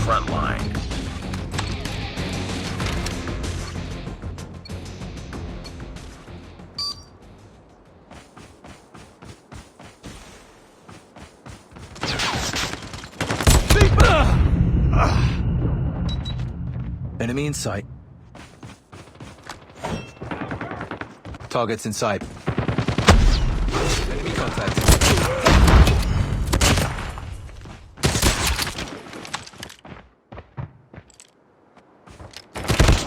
Front line. Enemy in sight. Targets in sight. Enemy contact.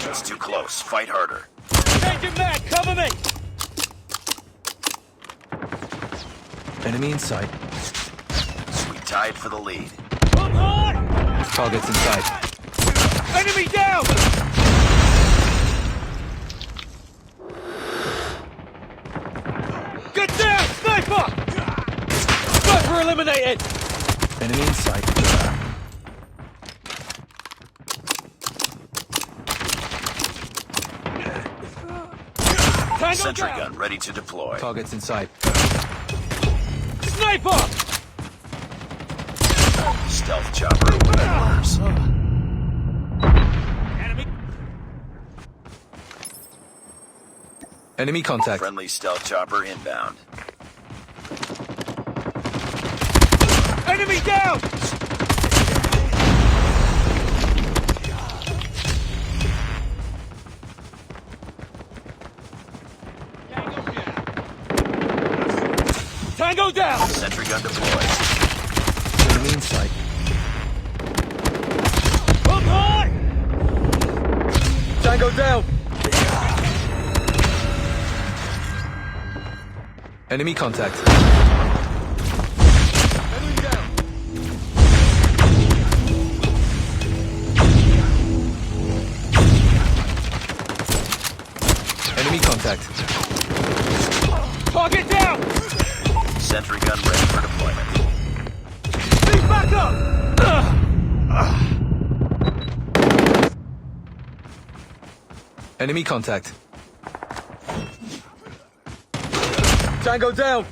It's too close. Fight harder. Changing mag, cover me! Enemy in sight. We tied for the lead. Up high! Targets in sight. Enemy down! Get down, sniper! Sniper eliminated! Enemy in sight. Tango Sentry down! gun ready to deploy. Targets in sight. Sniper! Stealth chopper opening orders. Enemy! Enemy contact. Friendly stealth chopper inbound. Enemy down! Tango down! Sentry gun deployed. Enemy in sight. Up high! Tango down. Enemy contact. Enemy down. Enemy contact. Target down! Sentry gun ready for deployment. Move back up! Enemy contact. Tango down.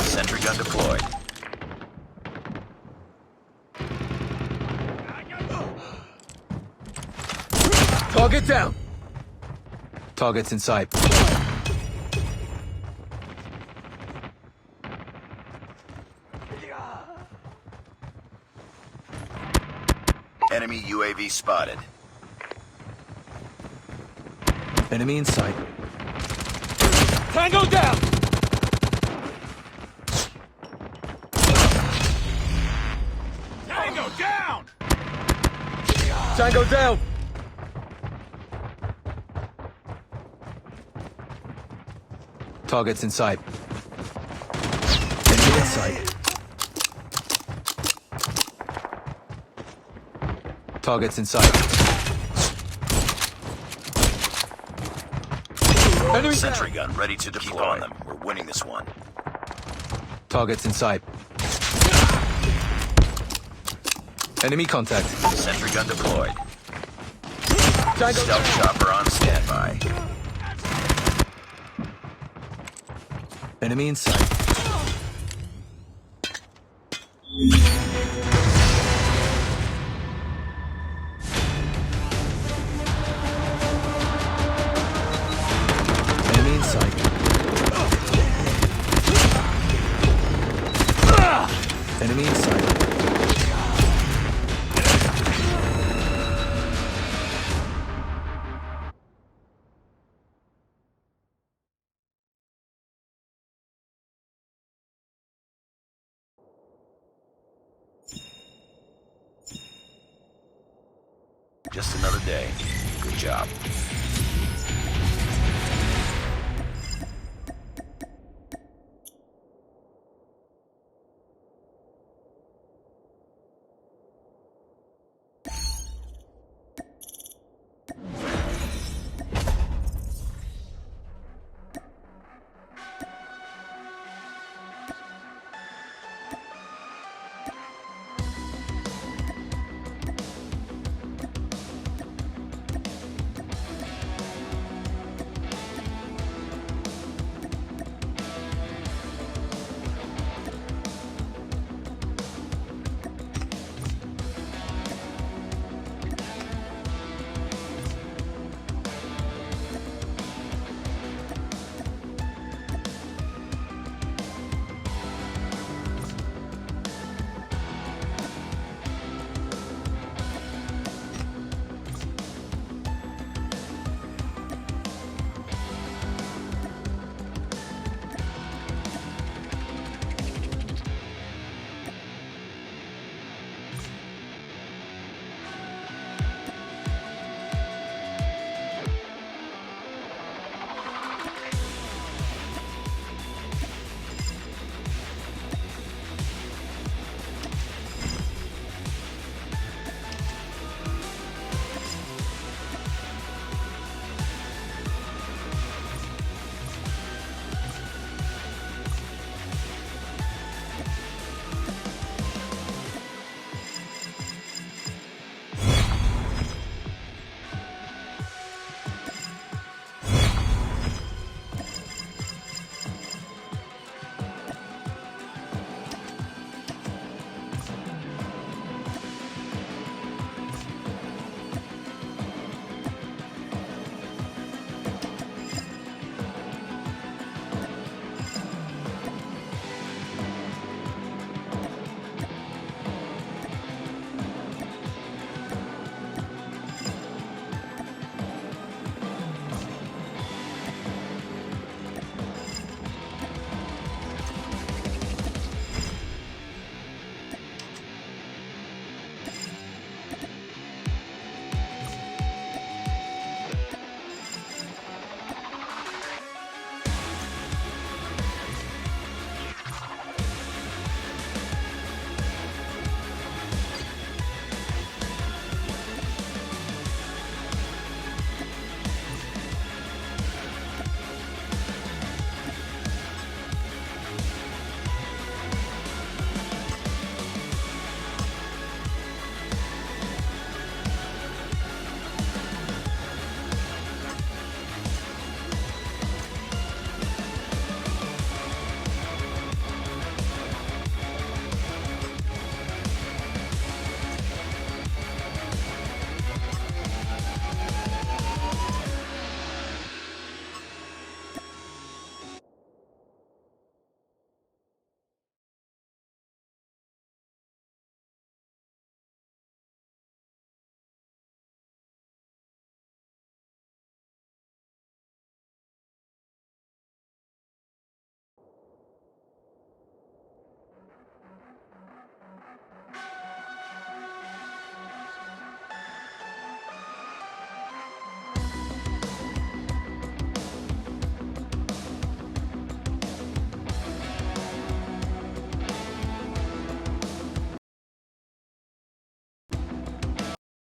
Sentry gun deployed. Target down. Targets in sight. Enemy UAV spotted. Enemy in sight. Tango down! Tango down! Tango down. Targets in sight. Enemy in sight. Targets in sight. Enemy Sentry down. gun ready to deploy. Keep on them. We're winning this one. Targets in sight. Enemy contact. Sentry gun deployed. Tango Stealth chopper on standby. Enemy in sight. Enemy in sight. Enemy in sight. Just another day. Good job.